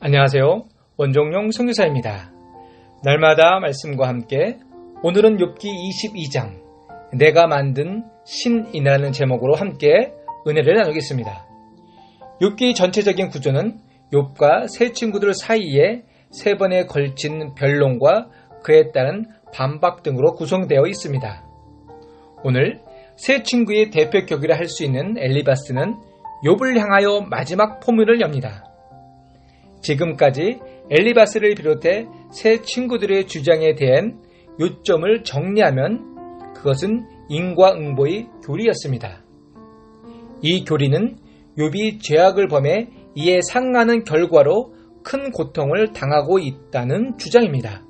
안녕하세요. 원종용 선교사입니다. 날마다 말씀과 함께 오늘은 욥기 22장 내가 만든 신이라는 제목으로 함께 은혜를 나누겠습니다. 욥기 전체적인 구조는 욥과 세 친구들 사이에 세 번에 걸친 변론과 그에 따른 반박 등으로 구성되어 있습니다. 오늘 세 친구의 대표격이라 할 수 있는 엘리바스는 욥을 향하여 마지막 포문을 엽니다. 지금까지 엘리바스를 비롯해 세 친구들의 주장에 대한 요점을 정리하면 그것은 인과응보의 교리였습니다. 이 교리는 욥이 죄악을 범해 이에 상하는 결과로 큰 고통을 당하고 있다는 주장입니다.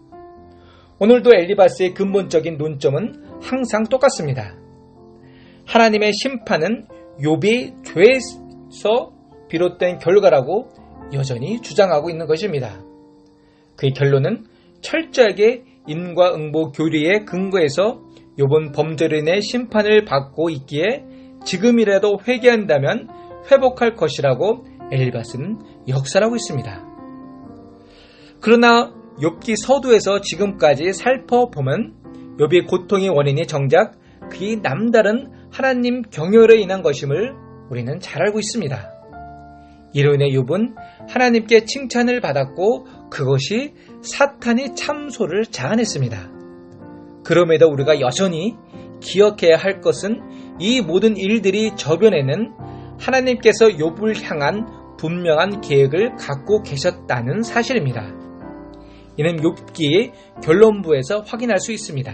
오늘도 엘리바스의 근본적인 논점은 항상 똑같습니다. 하나님의 심판은 욥이 죄에서 비롯된 결과라고 여전히 주장하고 있는 것입니다. 그의 결론은 철저하게 인과응보 교리에 근거해서 욥은 범죄로 인해 심판을 받고 있기에 지금이라도 회개한다면 회복할 것이라고 엘리바스는 역설하고 있습니다. 그러나 욥기 서두에서 지금까지 살펴보면 욥의 고통의 원인이 정작 그의 남다른 하나님 경외로 인한 것임을 우리는 잘 알고 있습니다. 이로 인해 욥은 하나님께 칭찬을 받았고 그것이 사탄의 참소를 자아냈습니다. 그럼에도 우리가 여전히 기억해야 할 것은 이 모든 일들이 저변에는 하나님께서 욥을 향한 분명한 계획을 갖고 계셨다는 사실입니다. 이는 욥기의 결론부에서 확인할 수 있습니다.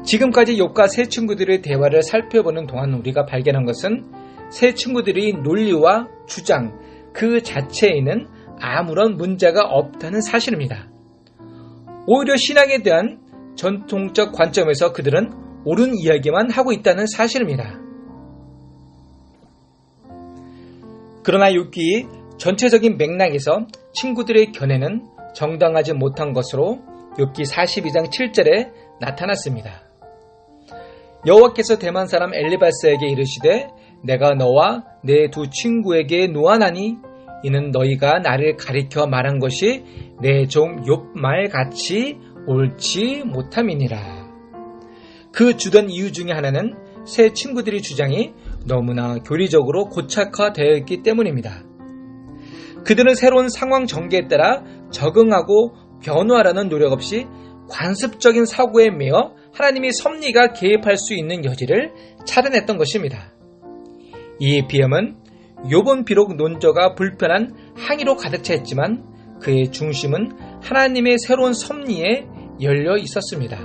지금까지 욥과 세 친구들의 대화를 살펴보는 동안 우리가 발견한 것은 세 친구들의 논리와 주장 그 자체에는 아무런 문제가 없다는 사실입니다. 오히려 신앙에 대한 전통적 관점에서 그들은 옳은 이야기만 하고 있다는 사실입니다. 그러나 욥기 전체적인 맥락에서 친구들의 견해는 정당하지 못한 것으로 욥기 42장 7절에 나타났습니다. 여호와께서 대만 사람 엘리바스에게 이르시되 내가 너와 내 두 친구에게 노하나니 이는 너희가 나를 가리켜 말한 것이 내 종 욥 말같이 옳지 못함이니라. 그 주된 이유 중에 하나는 세 친구들의 주장이 너무나 교리적으로 고착화되어 있기 때문입니다. 그들은 새로운 상황 전개에 따라 적응하고 변화하려는 노력 없이 관습적인 사고에 매여 하나님의 섭리가 개입할 수 있는 여지를 차단했던 것입니다. 이에 비하면 욥은 비록 논조가 불편한 항의로 가득 차 있지만 그의 중심은 하나님의 새로운 섭리에 열려 있었습니다.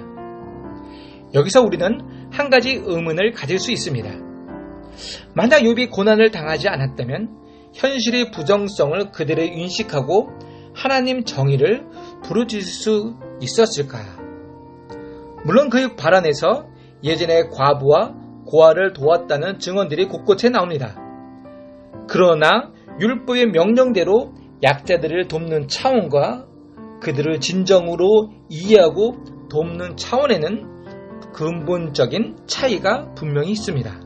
여기서 우리는 한 가지 의문을 가질 수 있습니다. 만약 욥이 고난을 당하지 않았다면 현실의 부정성을 그들의 인식하고 하나님 정의를 부르짖을 수 있었을까? 물론 그의 발언에서 예전에 과부와 고아를 도왔다는 증언들이 곳곳에 나옵니다. 그러나 율법의 명령대로 약자들을 돕는 차원과 그들을 진정으로 이해하고 돕는 차원에는 근본적인 차이가 분명히 있습니다.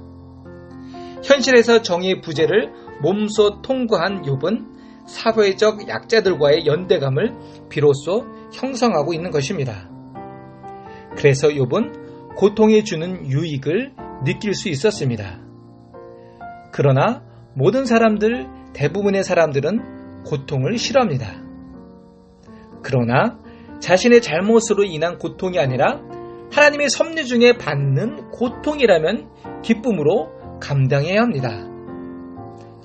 현실에서 정의의 부재를 몸소 통과한 욥은 사회적 약자들과의 연대감을 비로소 형성하고 있는 것입니다. 그래서 욥은 고통이 주는 유익을 느낄 수 있었습니다. 그러나 모든 사람들, 대부분의 사람들은 고통을 싫어합니다. 그러나 자신의 잘못으로 인한 고통이 아니라 하나님의 섭리 중에 받는 고통이라면 기쁨으로 감당해야 합니다.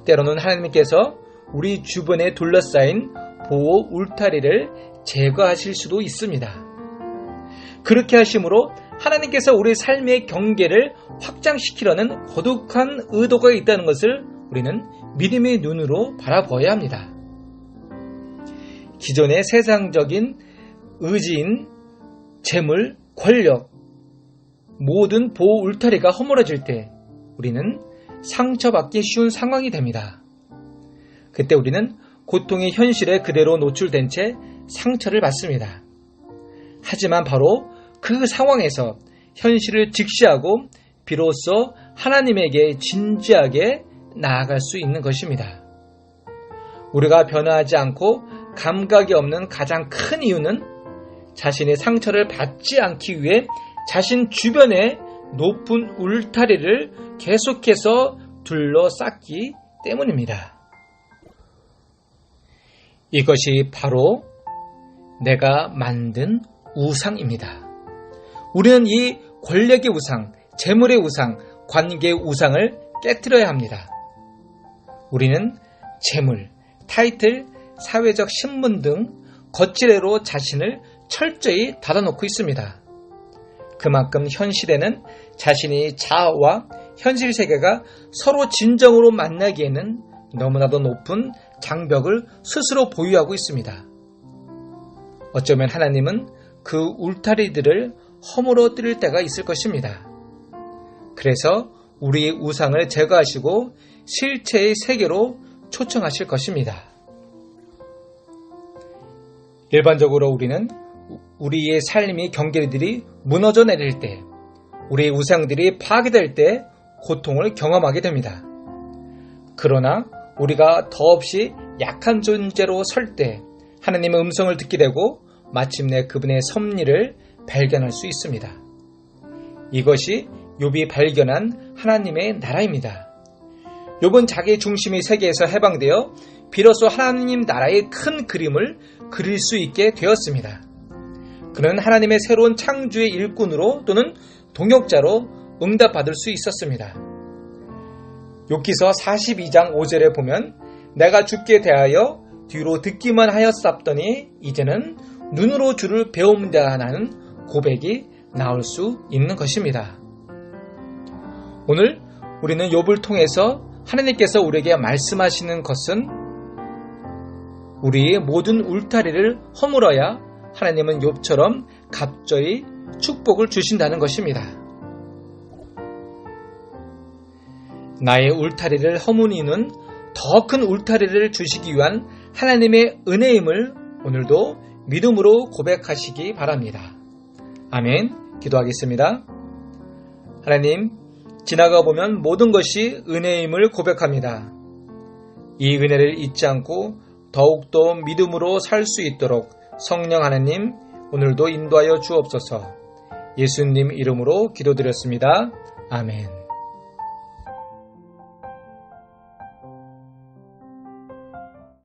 때로는 하나님께서 우리 주변에 둘러싸인 보호 울타리를 제거하실 수도 있습니다. 그렇게 하심으로 하나님께서 우리 삶의 경계를 확장시키려는 거룩한 의도가 있다는 것을 우리는 믿음의 눈으로 바라봐야 합니다. 기존의 세상적인 의지인 재물, 권력, 모든 보호 울타리가 허물어질 때 우리는 상처받기 쉬운 상황이 됩니다. 그때 우리는 고통의 현실에 그대로 노출된 채 상처를 받습니다. 하지만 바로 그 상황에서 현실을 직시하고 비로소 하나님에게 진지하게 나아갈 수 있는 것입니다. 우리가 변화하지 않고 감각이 없는 가장 큰 이유는 자신의 상처를 받지 않기 위해 자신 주변에 높은 울타리를 계속해서 둘러쌌기 때문입니다. 이것이 바로 내가 만든 우상입니다. 우리는 이 권력의 우상, 재물의 우상, 관계의 우상을 깨트려야 합니다. 우리는 재물, 타이틀, 사회적 신분 등 거칠애로 자신을 철저히 닫아놓고 있습니다. 그만큼 현실에는 자신이 자아와 현실 세계가 서로 진정으로 만나기에는 너무나도 높은 장벽을 스스로 보유하고 있습니다. 어쩌면 하나님은 그 울타리들을 허물어뜨릴 때가 있을 것입니다. 그래서 우리의 우상을 제거하시고 실체의 세계로 초청하실 것입니다. 일반적으로 우리는 우리의 삶의 경계들이 무너져 내릴 때, 우리의 우상들이 파괴될 때 고통을 경험하게 됩니다. 그러나 우리가 더없이 약한 존재로 설 때 하나님의 음성을 듣게 되고 마침내 그분의 섭리를 발견할 수 있습니다. 이것이 욥이 발견한 하나님의 나라입니다. 욥은 자기 중심의 세계에서 해방되어 비로소 하나님 나라의 큰 그림을 그릴 수 있게 되었습니다. 그는 하나님의 새로운 창조의 일꾼으로 또는 동역자로 응답받을 수 있었습니다. 욥기서 42장 5절에 보면 내가 주께 대하여 뒤로 듣기만 하였사옵더니 이제는 눈으로 주를 배움다라는 고백이 나올 수 있는 것입니다. 오늘 우리는 욥을 통해서 하나님께서 우리에게 말씀하시는 것은 우리의 모든 울타리를 허물어야 하나님은 욥처럼 갑자기 축복을 주신다는 것입니다. 나의 울타리를 허무니는 더 큰 울타리를 주시기 위한 하나님의 은혜임을 오늘도 믿음으로 고백하시기 바랍니다. 아멘. 기도하겠습니다. 하나님, 지나가 보면 모든 것이 은혜임을 고백합니다. 이 은혜를 잊지 않고 더욱더 믿음으로 살 수 있도록 성령 하나님 오늘도 인도하여 주옵소서. 예수님 이름으로 기도드렸습니다. 아멘.